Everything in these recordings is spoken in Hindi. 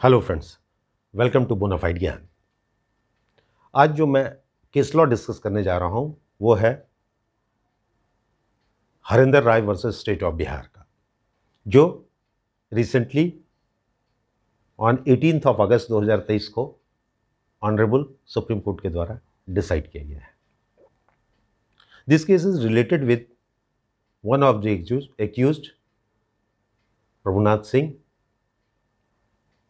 Hello friends, welcome to bonafide Gyan. आज जो मैं केस लॉ डिस्कस करने जा रहा हूं वो है हरिंदर राय वर्सेस स्टेट ऑफ बिहार का, जो रिसेंटली ऑन 18 अगस्त 2023 को ऑनरेबल सुप्रीम कोर्ट के द्वारा डिसाइड किया गया है। This case is related with one of the accused Prabhunath Singh,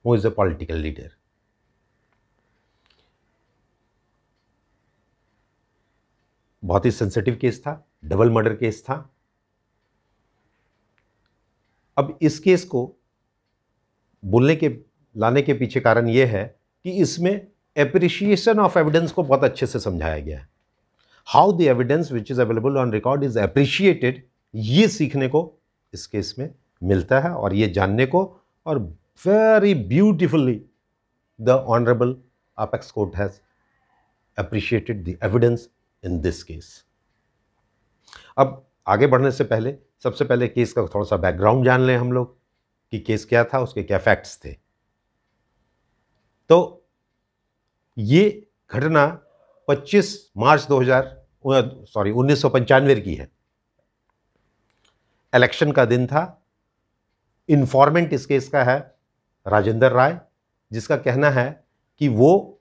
who is a political leader. बहुत ही सेंसिटिव केस था, डबल मर्डर केस था। अब इस केस को लाने के पीछे कारण यह है कि इसमें एप्रिशिएशन ऑफ एविडेंस को बहुत अच्छे से समझाया गया है। How the evidence which is available on record is appreciated, ये सीखने को इस केस में मिलता है और ये जानने को, और very beautifully the honorable apex court has appreciated the evidence in this case. अब आगे बढ़ने से पहले सबसे पहले केस का थोड़ा सा बैकग्राउंड जान लें हम लोग कि केस क्या था, उसके क्या फैक्ट्स थे। तो ये घटना 25 मार्च 1995 की है। इलेक्शन का दिन था। इन्फॉर्मेंट इस केस का है राजेंद्र राय, जिसका कहना है कि वो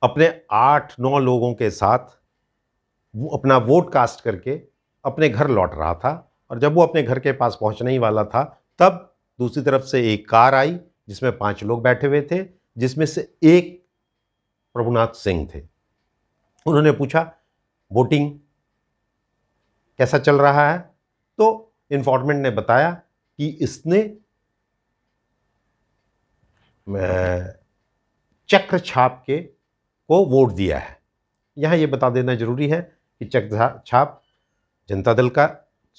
अपने 8-9 लोगों के साथ वो अपना वोट कास्ट करके अपने घर लौट रहा था, और जब वो अपने घर के पास पहुंचने ही वाला था तब दूसरी तरफ से एक कार आई जिसमें 5 लोग बैठे हुए थे, जिसमें से एक प्रभुनाथ सिंह थे। उन्होंने पूछा वोटिंग कैसा चल रहा है, तो इन्फॉर्मेंट ने बताया कि इसने चक्र छाप को वोट दिया है। यहाँ ये बता देना जरूरी है कि चक्र छाप जनता दल का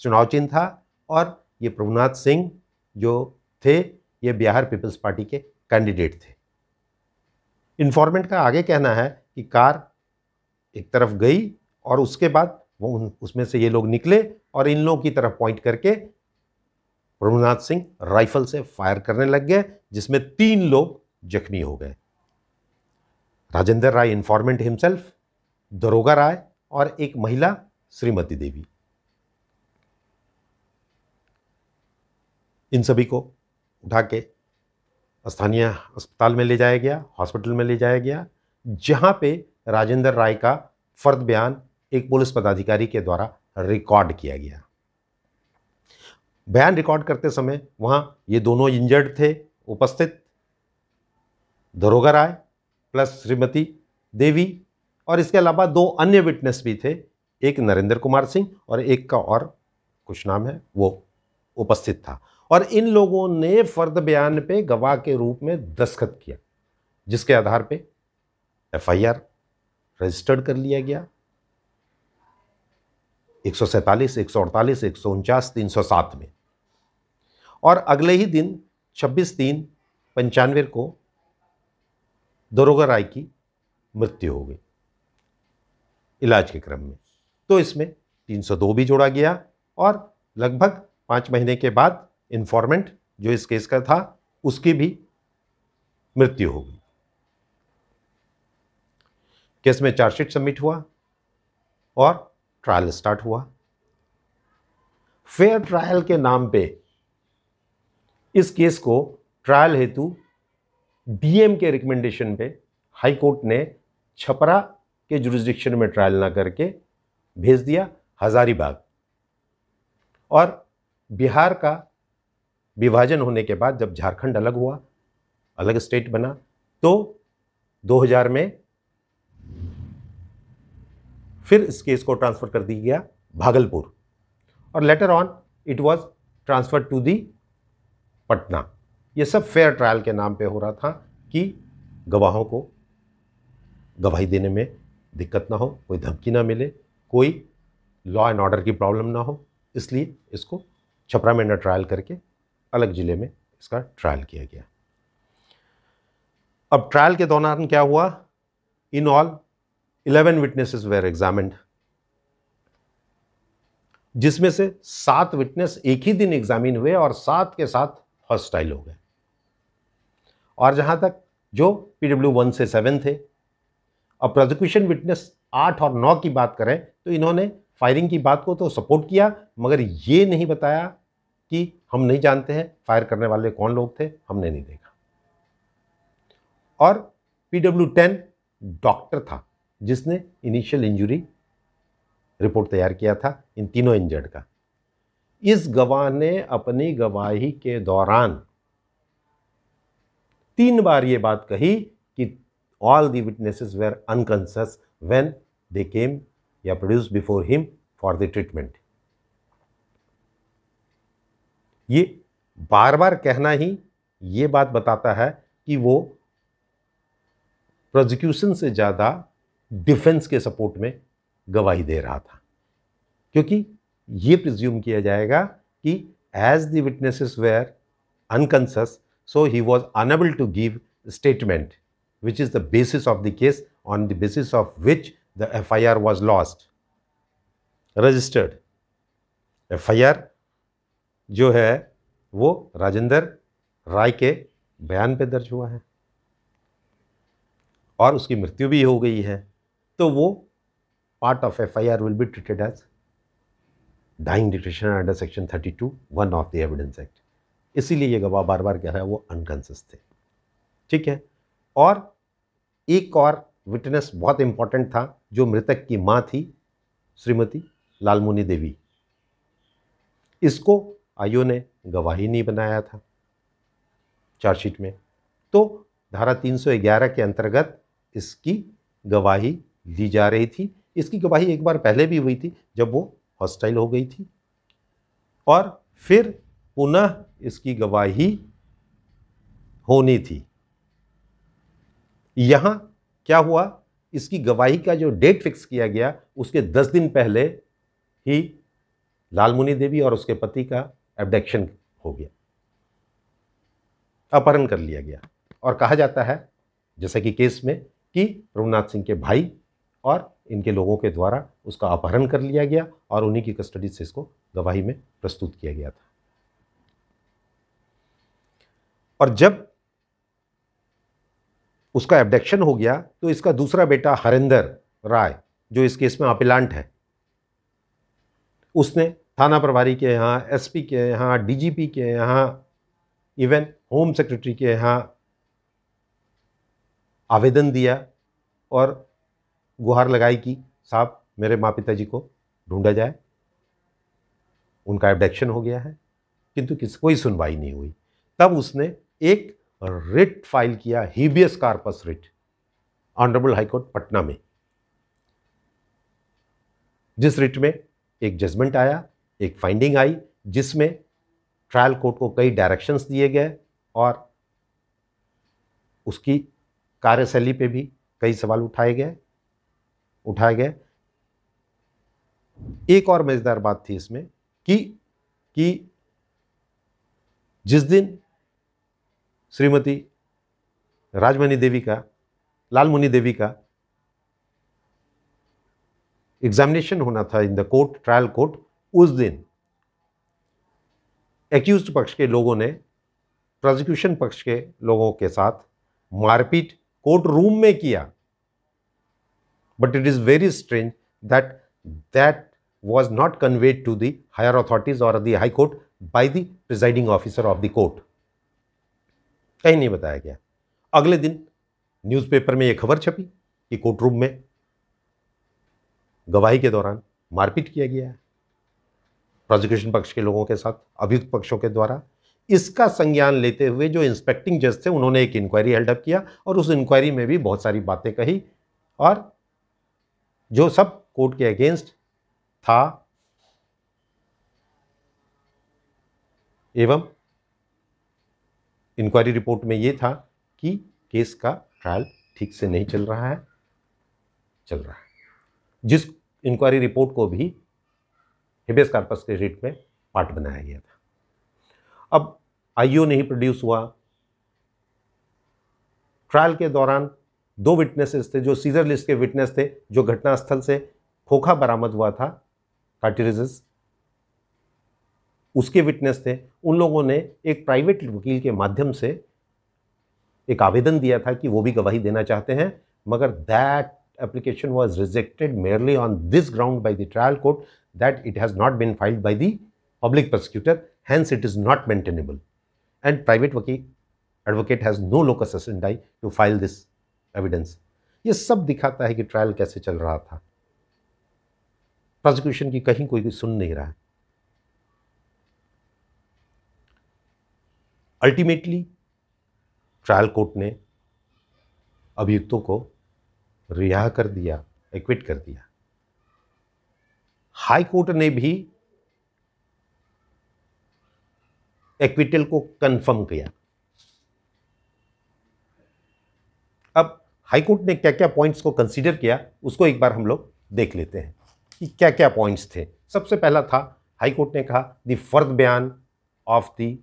चुनाव चिन्ह था, और ये प्रभुनाथ सिंह जो थे ये बिहार पीपल्स पार्टी के कैंडिडेट थे। इन्फॉर्मेंट का आगे कहना है कि कार एक तरफ गई और उसके बाद वो उसमें से ये लोग निकले और इन लोगों की तरफ पॉइंट करके प्रभुनाथ सिंह राइफल से फायर करने लग गए, जिसमें 3 लोग जख्मी हो गए। राजेंद्र राय इन्फॉर्मेंट हिमसेल्फ, दरोगा राय और एक महिला श्रीमती देवी, इन सभी को उठा के स्थानीय अस्पताल में ले जाया गया, हॉस्पिटल में ले जाया गया, जहां पे राजेंद्र राय का फर्द बयान एक पुलिस पदाधिकारी के द्वारा रिकॉर्ड किया गया। बयान रिकॉर्ड करते समय वहां ये दोनों इंजर्ड थे उपस्थित, दरोगा राय प्लस श्रीमती देवी, और इसके अलावा 2 अन्य विटनेस भी थे, एक नरेंद्र कुमार सिंह और एक का और कुछ नाम है वो उपस्थित था। और इन लोगों ने फर्द बयान पे गवाह के रूप में दस्तखत किया, जिसके आधार पे FIR रजिस्टर्ड कर लिया गया 147, 148, 149, 307 में। और अगले ही दिन 26/3/95 को दरोगा राय की मृत्यु हो गई इलाज के क्रम में। तो इसमें 302 भी जोड़ा गया, और लगभग 5 महीने के बाद इन्फॉर्मेंट जो इस केस का था उसकी भी मृत्यु हो गई। केस में चार्जशीट सबमिट हुआ और ट्रायल स्टार्ट हुआ। फेयर ट्रायल के नाम पे इस केस को ट्रायल हेतु DM के रिकमेंडेशन पे हाई कोर्ट ने छपरा के जुरिस्डिक्शन में ट्रायल ना करके भेज दिया हजारीबाग। और बिहार का विभाजन होने के बाद जब झारखंड अलग हुआ, अलग स्टेट बना, तो 2000 में फिर इस केस को ट्रांसफर कर दिया गया भागलपुर, और letter on it was transfer to the Patna. ये सब फेयर ट्रायल के नाम पे हो रहा था कि गवाहों को गवाही देने में दिक्कत ना हो, कोई धमकी ना मिले, कोई लॉ एंड ऑर्डर की प्रॉब्लम ना हो, इसलिए इसको छपरा में न ट्रायल करके अलग जिले में इसका ट्रायल किया गया। अब ट्रायल के दौरान क्या हुआ, in all 11 witnesses were examined, जिसमें से 7 विटनेस एक ही दिन एग्जामिन हुए और 7 के साथ हॉस्टाइल हो गए। और जहाँ तक जो PW 1 से 7 थे। अब प्रोसिक्यूशन विटनेस 8 और 9 की बात करें तो इन्होंने फायरिंग की बात को तो सपोर्ट किया, मगर ये नहीं बताया कि हम नहीं जानते हैं फायर करने वाले कौन लोग थे, हमने नहीं देखा। और PW 10 डॉक्टर था जिसने इनिशियल इंजरी रिपोर्ट तैयार किया था इन तीनों इंजर्ड का। इस गवाह ने अपनी गवाही के दौरान 3 बार ये बात कही कि all the witnesses were unconscious when they came या produced before him for the treatment। ये बार बार कहना ही ये बात बताता है कि वो प्रोसिक्यूशन से ज़्यादा डिफेंस के सपोर्ट में गवाही दे रहा था, क्योंकि ये प्रिज्यूम किया जाएगा कि as the witnesses were unconscious so he was unable to give statement which is the basis of the case on the basis of which the FIR was lost registered। FIR जो है वो राजेंद्र राय के बयान पे दर्ज हुआ है और उसकी मृत्यु भी हो गई है, तो वो part of FIR will be treated as dying detection under section 32(1) of the evidence act. इसीलिए ये गवाह बार बार कह रहा है वो अनकॉन्शियस थे। ठीक है। और एक और विटनेस बहुत इंपॉर्टेंट था जो मृतक की मां थी, श्रीमती लालमुनि देवी। इसको आईओ ने गवाही नहीं बनाया था चार्जशीट में, तो धारा 311 के अंतर्गत इसकी गवाही ली जा रही थी। इसकी गवाही एक बार पहले भी हुई थी जब वो हॉस्टाइल हो गई थी, और फिर पुनः इसकी गवाही होनी थी। यहाँ क्या हुआ, इसकी गवाही का जो डेट फिक्स किया गया उसके 10 दिन पहले ही लालमुनि देवी और उसके पति का एब्डक्शन हो गया, अपहरण कर लिया गया। और कहा जाता है जैसा कि केस में कि प्रभुनाथ सिंह के भाई और इनके लोगों के द्वारा उसका अपहरण कर लिया गया और उन्हीं की कस्टडी से इसको गवाही में प्रस्तुत किया गया था। और जब उसका एब्डक्शन हो गया तो इसका दूसरा बेटा हरिंदर राय जो इस केस में अपीलांट है, उसने थाना प्रभारी के यहाँ, एसपी के यहाँ, डीजीपी के यहाँ, इवन होम सेक्रेटरी के यहाँ आवेदन दिया और गुहार लगाई कि साहब मेरे माँ पिताजी को ढूंढा जाए, उनका एब्डक्शन हो गया है, किंतु कोई सुनवाई नहीं हुई। तब उसने एक रिट फाइल किया, habeas corpus writ, honourable high court Patna में, जिस रिट में एक जजमेंट आया, एक फाइंडिंग आई, जिसमें ट्रायल कोर्ट को कई डायरेक्शंस दिए गए और उसकी कार्यशैली पे भी कई सवाल उठाए गए। एक और मजेदार बात थी इसमें कि जिस दिन श्रीमती लालमुनि देवी का एग्जामिनेशन होना था in the court, trial court, उस दिन एक्यूज्ड पक्ष के लोगों ने प्रोसिक्यूशन पक्ष के लोगों के साथ मारपीट कोर्ट रूम में किया। But it is very strange that was not conveyed to the higher authorities or the high court by the presiding officer of the court। कहीं नहीं बताया गया। अगले दिन न्यूज़पेपर में यह खबर छपी कि कोर्ट रूम में गवाही के दौरान मारपीट किया गया है प्रोसिक्यूशन पक्ष के लोगों के साथ, अभियुक्त पक्षों के द्वारा। इसका संज्ञान लेते हुए जो इंस्पेक्टिंग जज थे उन्होंने एक इंक्वायरी हेल्डअप किया और उस इंक्वायरी में भी बहुत सारी बातें कही और जो सब कोर्ट के अगेंस्ट था, एवं इंक्वायरी रिपोर्ट में यह था कि केस का ट्रायल ठीक से नहीं चल रहा है, जिस इंक्वायरी रिपोर्ट को भी हेबियस कॉर्पस के रिट में पार्ट बनाया गया था। अब आईओ नहीं प्रोड्यूस हुआ। ट्रायल के दौरान 2 विटनेसेस थे जो सीजर लिस्ट के विटनेस थे, जो घटनास्थल से खोखा बरामद हुआ था, कार्टिलेजेस, उसके विटनेस थे। उन लोगों ने एक प्राइवेट वकील के माध्यम से एक आवेदन दिया था कि वो भी गवाही देना चाहते हैं, मगर that application was rejected merely on this ground by the trial court that it has not been filed by the public prosecutor, hence it is not maintainable, and private advocate has no locus standi to file this evidence. ये सब दिखाता है कि ट्रायल कैसे चल रहा था। प्रोसिक्यूशन की कहीं कोई सुन नहीं रहा है। अल्टीमेटली ट्रायल कोर्ट ने अभियुक्तों को रिहा कर दिया, एक्विट कर दिया। हाई कोर्ट ने भी एक्विटल को कंफर्म किया। अब हाई कोर्ट ने क्या क्या पॉइंट्स को कंसीडर किया उसको एक बार हम लोग देख लेते हैं कि क्या क्या पॉइंट्स थे। सबसे पहला था, हाई कोर्ट ने कहा द फर्द बयान of the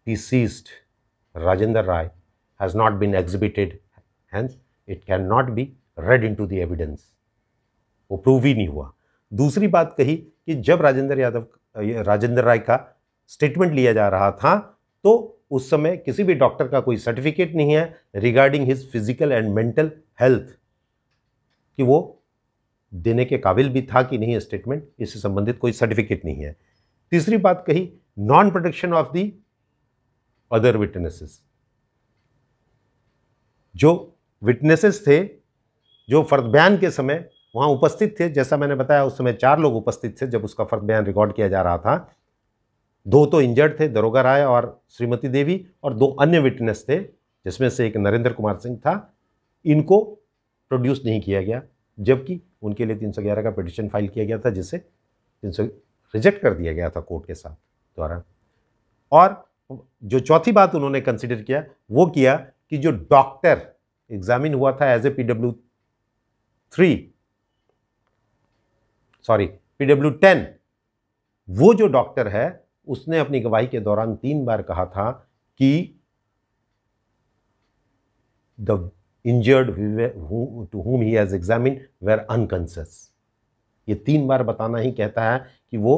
deceased Rajendra Rai has not been exhibited, hence it can not be read into the evidence. वो प्रूव ही नहीं हुआ। दूसरी बात कही कि जब राजेंद्र राय का स्टेटमेंट लिया जा रहा था तो उस समय किसी भी डॉक्टर का कोई सर्टिफिकेट नहीं है regarding his physical and mental health, कि वो देने के काबिल भी था कि नहीं स्टेटमेंट, इससे संबंधित कोई सर्टिफिकेट नहीं है। तीसरी बात कही, non protection of the other witnesses. जो विटनेसेस थे जो फर्द बयान के समय वहाँ उपस्थित थे, जैसा मैंने बताया उस समय 4 लोग उपस्थित थे जब उसका फर्द बयान रिकॉर्ड किया जा रहा था। 2 तो इंजर्ड थे, दरोगा राय और श्रीमती देवी, और 2 अन्य विटनेस थे जिसमें से एक नरेंद्र कुमार सिंह था। इनको प्रोड्यूस नहीं किया गया, जबकि उनके लिए 311 का पिटिशन फाइल किया गया था जिसे रिजेक्ट कर दिया गया था कोर्ट के साथ द्वारा। और जो चौथी बात उन्होंने कंसिडर किया वो किया कि जो डॉक्टर एग्जामिन हुआ था एज ए PW10, वो जो डॉक्टर है उसने अपनी गवाही के दौरान 3 बार कहा था कि the injured to whom he has examined were unconscious। ये 3 बार बताना ही कहता है कि वो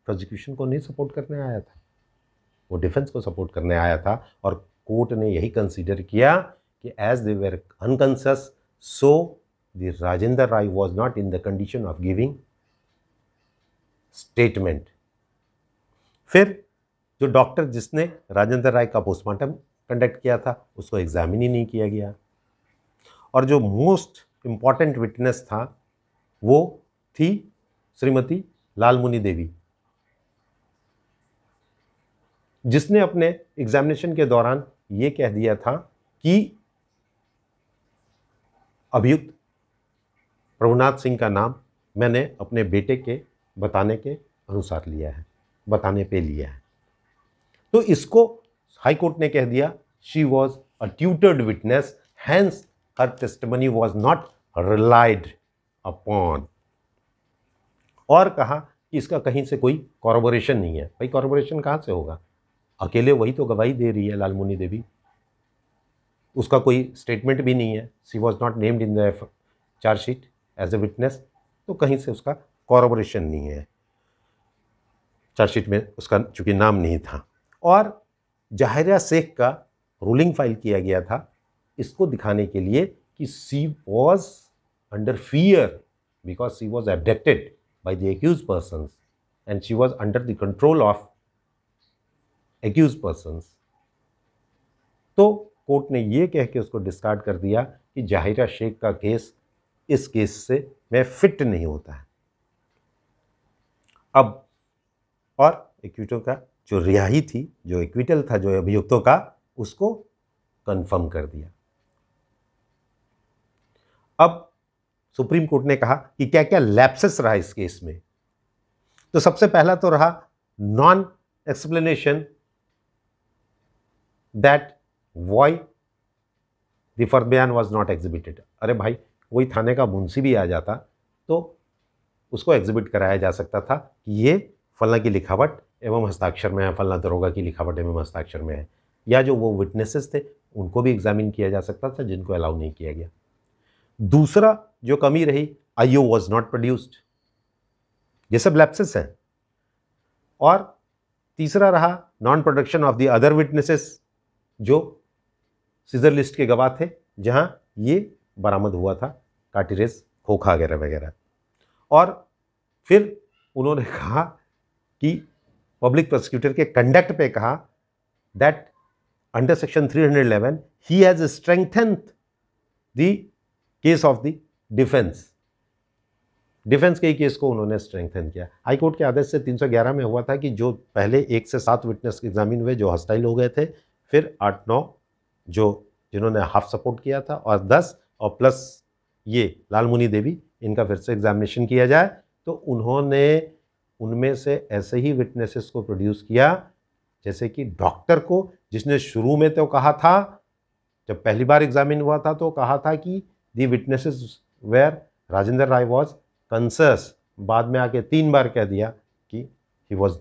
प्रोसिक्यूशन को नहीं सपोर्ट करने आया था, वो डिफेंस को सपोर्ट करने आया था। और कोर्ट ने यही कंसीडर किया कि as they were unconscious so the Rajendra Rai was not in the condition of giving statement. फिर जो डॉक्टर जिसने राजेंद्र राय का पोस्टमार्टम कंडक्ट किया था उसको एग्जामिन ही नहीं किया गया। और जो मोस्ट इम्पॉर्टेंट विटनेस था वो थी श्रीमती लालमुनि देवी, जिसने अपने एग्जामिनेशन के दौरान ये कह दिया था कि अभियुक्त प्रभुनाथ सिंह का नाम मैंने अपने बेटे के बताने के अनुसार लिया है, बताने पे लिया है। तो इसको हाई कोर्ट ने कह दिया she was a tutored witness, hence her testimony was not relied upon. और कहा कि इसका कहीं से कोई कॉरबोरेशन नहीं है। भाई कॉरबोरेशन कहाँ से होगा, अकेले वही तो गवाही दे रही है लालमुनि देवी, उसका कोई स्टेटमेंट भी नहीं है। She was not named in the chargesheet as a witness, तो कहीं से उसका कॉरबोरेशन नहीं है, चार्जशीट में उसका चूंकि नाम नहीं था। और जाहिरा शेख का रूलिंग फाइल किया गया था इसको दिखाने के लिए कि she was under fear because she was abducted by the accused persons and she was under the control of accused persons. तो कोर्ट ने ये कह के उसको डिस्कार्ड कर दिया कि जाहिरा शेख का केस इस केस से में फिट नहीं होता है। अब और एक्यूटों का जो रिहाई थी, जो एक्विटल था जो अभियुक्तों का, उसको कंफर्म कर दिया। अब सुप्रीम कोर्ट ने कहा कि क्या क्या लैप्सेस रहा इस केस में। तो सबसे पहला तो रहा non explanation that why the फर्द बयान वाज नॉट एग्जिबिटेड। अरे भाई कोई थाने का मुंशी भी आ जाता तो उसको एग्जिबिट कराया जा सकता था कि ये फलना की लिखावट एवं हस्ताक्षर में है, फलना दरोगा की लिखावट एवं हस्ताक्षर में है। या जो वो विटनेसेस थे उनको भी एग्जामिन किया जा सकता था जिनको अलाउ नहीं किया गया। दूसरा जो कमी रही, आईओ वाज नॉट प्रोड्यूस्ड। ये सब लैप्सेस हैं। और तीसरा रहा non production of the other witnesses, जो सीजर लिस्ट के गवाह थे जहां ये बरामद हुआ था, कार्टिलेज, खोखा वगैरह वगैरह। और फिर उन्होंने कहा कि पब्लिक प्रोसिक्यूटर के कंडक्ट पे कहा that under section 311 he has strengthened the case of the defence. Defence के ही केस को उन्होंने स्ट्रेंथन किया। हाई कोर्ट के आदेश से 311 में हुआ था कि जो पहले 1 से 7 विटनेस एग्जामिन हुए जो हॉस्टाइल हो गए थे, फिर 8-9 जो जिन्होंने हाफ सपोर्ट किया था, और 10 और प्लस ये लालमुनि देवी, इनका फिर से एग्जामिनेशन किया जाए। तो उन्होंने उनमें से ऐसे ही विटनेसेस को प्रोड्यूस किया जैसे कि डॉक्टर को, जिसने शुरू में तो कहा था, जब पहली बार एग्जामिन हुआ था तो कहा था कि the witnesses were Rajendra Rai was conscious, बाद में आके 3 बार कह दिया कि ही वॉज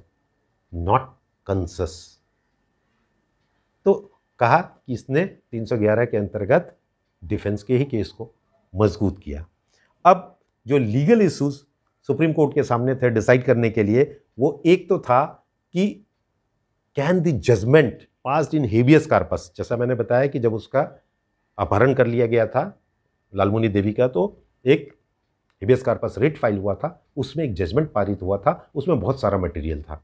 नॉट कंसस। तो कहा कि इसने 311 के अंतर्गत डिफेंस के ही केस को मजबूत किया। अब जो लीगल इश्यूज सुप्रीम कोर्ट के सामने थे डिसाइड करने के लिए, वो एक तो था कि can the judgment passed in habeas corpus, जैसा मैंने बताया कि जब उसका अपहरण कर लिया गया था लालमुनि देवी का, तो एक हेबियस कार्पस रिट फाइल हुआ था, उसमें एक जजमेंट पारित हुआ था, उसमें बहुत सारा मटेरियल था,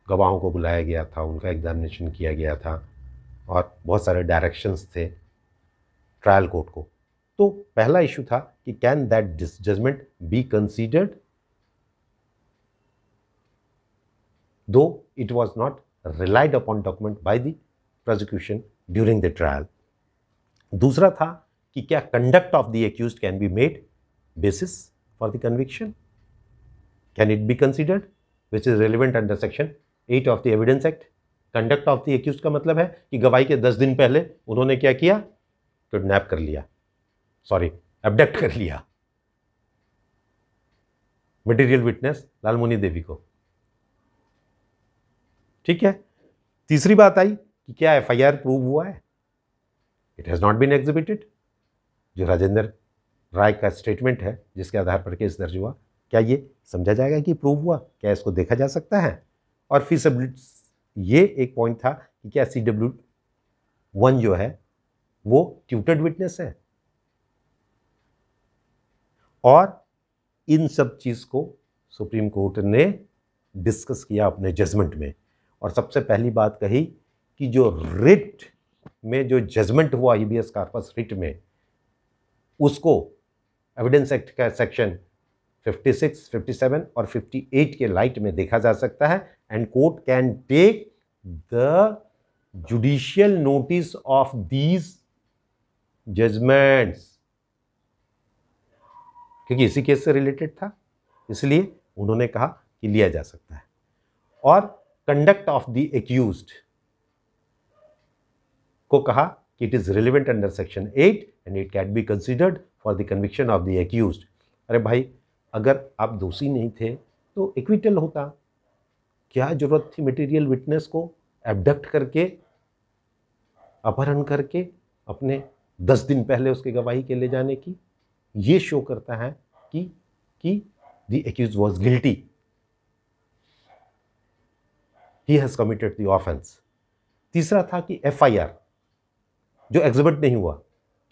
गवाहों को बुलाया गया था, उनका एग्जामिनेशन किया गया था, और बहुत सारे डायरेक्शंस थे ट्रायल कोर्ट को। तो पहला इशू था कि can that judgment be considered though it was not relied upon document by the prosecution during the trial. दूसरा था कि क्या conduct of the accused can be made basis for the conviction, can it be considered which is relevant under section 8 of the evidence act. Conduct of the accused का मतलब है कि गवाही के 10 दिन पहले उन्होंने क्या किया, किडनैप कर लिया, सॉरी एब्डक्ट कर लिया मटेरियल विटनेस लालमुनि देवी को। ठीक है। तीसरी बात आई कि क्या एफआईआर प्रूव हुआ है, it has not been exhibited. जो राजेंद्र राय का स्टेटमेंट है जिसके आधार पर केस दर्ज हुआ, क्या ये समझा जाएगा कि प्रूव हुआ, क्या इसको देखा जा सकता है। और फीसिबिलिटी, ये एक पॉइंट था कि क्या CW1 जो है वो ट्यूटर्ड विटनेस है। और इन सब चीज को सुप्रीम कोर्ट ने डिस्कस किया अपने जजमेंट में। और सबसे पहली बात कही कि जो रिट में जो जजमेंट हुआ हेबियस कार्पस रिट में, उसको एविडेंस एक्ट का सेक्शन 56, 57 और 58 के लाइट में देखा जा सकता है। And court can take the judicial notice of these judgments, क्योंकि इसी केस से रिलेटेड था, इसलिए उन्होंने कहा कि लिया जा सकता है। और कंडक्ट ऑफ द एक्यूज्ड को कहा कि it is relevant under section 8 and it can be considered for the conviction of the accused. अरे भाई, अगर आप दोषी नहीं थे तो एक्विटल होता, क्या जरूरत थी मटेरियल विटनेस को एब्डक्ट करके, अपहरण करके अपने 10 दिन पहले उसकी गवाही के ले जाने की। ये शो करता है कि the accused was guilty, he has committed the offence. तीसरा था कि एफआईआर जो एग्जिबिट नहीं हुआ,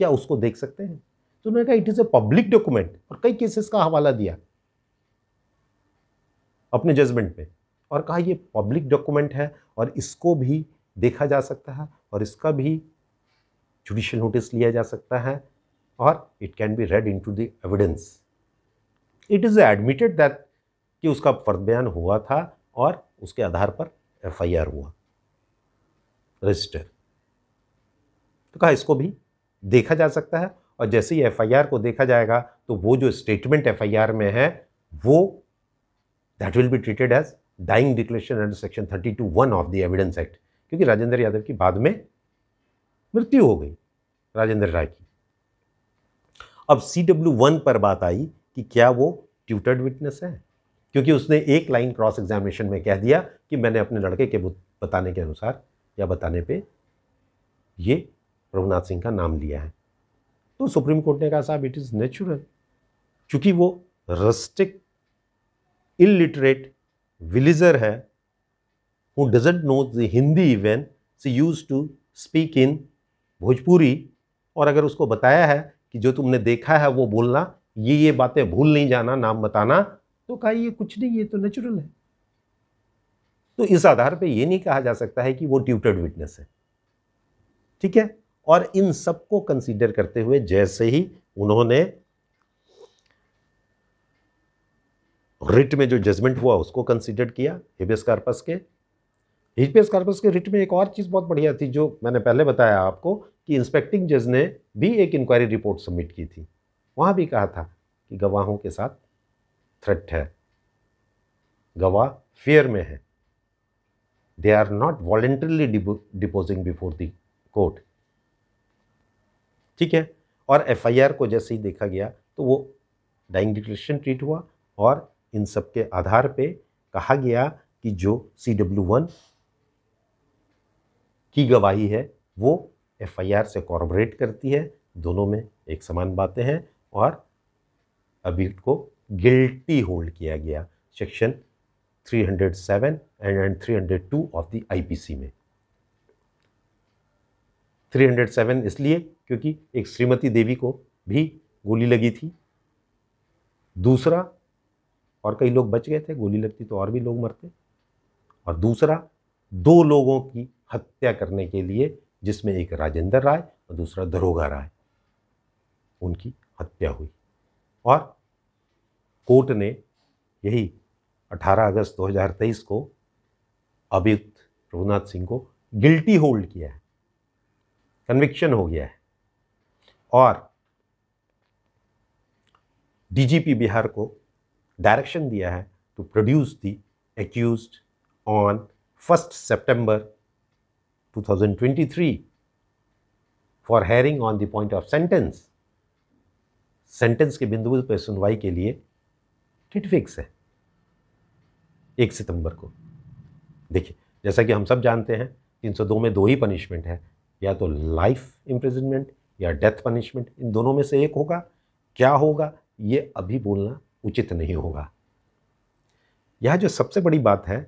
क्या उसको देख सकते हैं। तो उन्होंने कहा it is a public document, और कई केसेस का हवाला दिया अपने जजमेंट में, और कहा ये पब्लिक डॉक्यूमेंट है और इसको भी देखा जा सकता है और इसका भी जुडिशियल नोटिस लिया जा सकता है, और it can be read into the evidence. It is admitted that कि उसका फर्द बयान हुआ था और उसके आधार पर एफआईआर हुआ रजिस्टर। तो कहा इसको भी देखा जा सकता है, और जैसे ही एफआईआर को देखा जाएगा तो वो जो स्टेटमेंट एफआईआर में है वो that will be treated as dying declaration under section 32(1) of the evidence act, क्योंकि राजेंद्र यादव की बाद में मृत्यु हो गई, राजेंद्र राय की। अब CW1 पर बात आई कि क्या वो ट्यूटर्ड विटनेस है, क्योंकि उसने एक लाइन क्रॉस एग्जामिनेशन में कह दिया कि मैंने अपने लड़के के बताने के अनुसार या बताने पे ये प्रभुनाथ सिंह का नाम लिया है। तो सुप्रीम कोर्ट ने कहा साहब इट इज़ नेचुरल, चूंकि वो रस्टिक इलिटरेट विलेजर है who doesn't know the Hindi even, she used to speak in Bhojpuri, और अगर उसको बताया है कि जो तुमने देखा है वो बोलना, ये बातें भूल नहीं जाना, नाम बताना, तो कहा ये कुछ नहीं, ये तो नेचुरल है। तो इस आधार पे ये नहीं कहा जा सकता है कि वो ट्यूटर्ड विटनेस है, ठीक है। और इन सबको कंसीडर करते हुए जैसे ही उन्होंने रिट में जो जजमेंट हुआ उसको कंसीडर किया, हेबियस कॉर्पस के रिट में एक और चीज़ बहुत बढ़िया थी जो मैंने पहले बताया आपको कि इंस्पेक्टिंग जज ने भी एक इंक्वायरी रिपोर्ट सबमिट की थी। वहाँ भी कहा था कि गवाहों के साथ थ्रेट है, गवाह फेयर में है, they are not voluntarily deposing before the court, ठीक है। और एफआईआर को जैसे ही देखा गया तो वो डाइंग डिक्लेरेशन ट्रीट हुआ, और इन सब के आधार पे कहा गया कि जो CW1 की गवाही है वो एफआईआर से कॉर्पोरेट करती है, दोनों में एक समान बातें हैं, और अभियुक्त को गिल्टी होल्ड किया गया section 307 and 302 of the IPC में। 307 इसलिए क्योंकि एक श्रीमती देवी को भी गोली लगी थी, दूसरा, और कई लोग बच गए थे, गोली लगती तो और भी लोग मरते, और दूसरा 2 लोगों की हत्या करने के लिए, जिसमें एक राजेंद्र राय और दूसरा दरोगा राय, उनकी हत्या हुई। और कोर्ट ने यही 18 अगस्त 2023 को अभियुक्त प्रभुनाथ सिंह को गिल्टी होल्ड किया है, कन्विक्शन हो गया है, और डीजीपी बिहार को डायरेक्शन दिया है to produce the accused on 1 September 2023 for hearing on the point of sentence. Sentence के बिंदु पर सुनवाई के लिए डेट फिक्स है 1 सितंबर को। देखिए, जैसा कि हम सब जानते हैं 302 में 2 ही पनिशमेंट है, या तो लाइफ इम्प्रिजनमेंट या डेथ पनिशमेंट, इन दोनों में से एक होगा। क्या होगा ये अभी बोलना उचित नहीं होगा। यह जो सबसे बड़ी बात है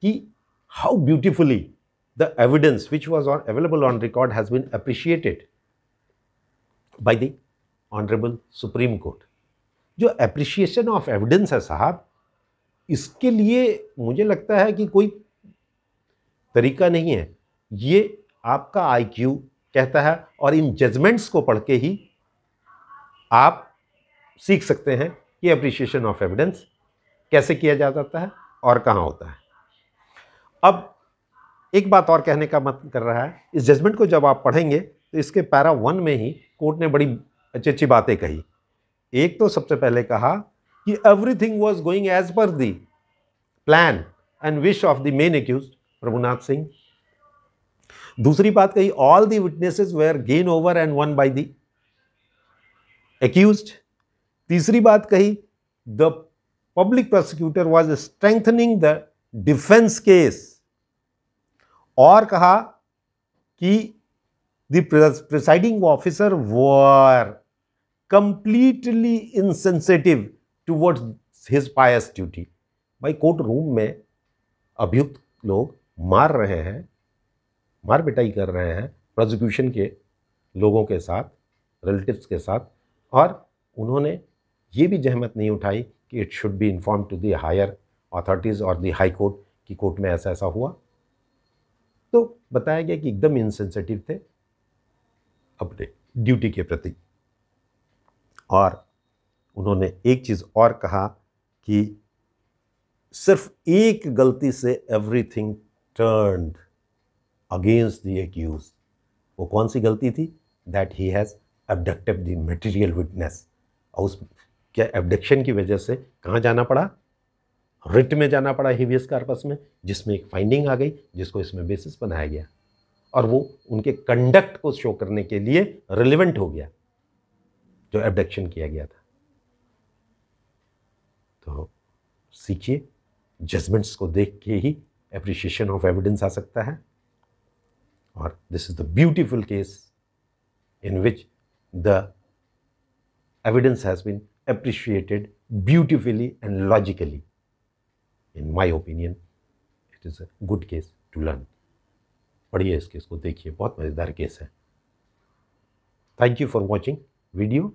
कि how beautifully the evidence which was available on record has been appreciated by the honourable supreme court. जो एप्रिशिएशन ऑफ एविडेंस है साहब, इसके लिए मुझे लगता है कि कोई तरीका नहीं है, ये आपका आईक्यू कहता है, और इन जजमेंट्स को पढ़ के ही आप सीख सकते हैं कि एप्रिशिएशन ऑफ एविडेंस कैसे किया जा सकता है और कहाँ होता है। अब एक बात और कहने का मन कर रहा है, इस जजमेंट को जब आप पढ़ेंगे तो इसके पैरा 1 में ही कोर्ट ने बड़ी अच्छी अच्छी बातें कही। एक तो सबसे पहले कहा कि everything was going as per the plan and wish of the main accused Prabhunath Singh. दूसरी बात कही, all the witnesses were gain over and won by the accused. तीसरी बात कही, the public prosecutor was strengthening the defence case, और कहा कि the presiding officer were completely insensitive towards his pious duty. भाई, कोर्ट रूम में अभियुक्त लोग मार रहे हैं, मार पिटाई कर रहे हैं प्रोसिक्यूशन के लोगों के साथ, रिलेटिव्स के साथ, और उन्होंने ये भी जहमत नहीं उठाई कि it should be inform to the higher authorities और द हाई कोर्ट कि कोर्ट में ऐसा ऐसा हुआ। तो बताया गया कि एकदम इनसेंसिटिव थे अपने ड्यूटी के प्रति। और उन्होंने एक चीज़ और कहा कि सिर्फ एक गलती से everything turned against the accuse. वो कौन सी गलती थी? That he has abducted the material witness. और उस क्या एबडक्शन की वजह से कहाँ जाना पड़ा? रिट में जाना पड़ा, हेबियस कॉर्पस में, जिसमें एक फाइंडिंग आ गई जिसको इसमें बेसिस बनाया गया, और वो उनके कंडक्ट को शो करने के लिए रिलेवेंट हो गया जो एबडक्शन किया गया था। तो सीखिए, जजमेंट्स को देख के ही एप्रिशिएशन ऑफ एविडेंस आ सकता है। और this is the beautiful case in which the evidence has been appreciated beautifully and logically. In my opinion, it is a good case to learn. पढ़िए इस केस को, देखिए बहुत मज़ेदार केस है। Thank you for watching video.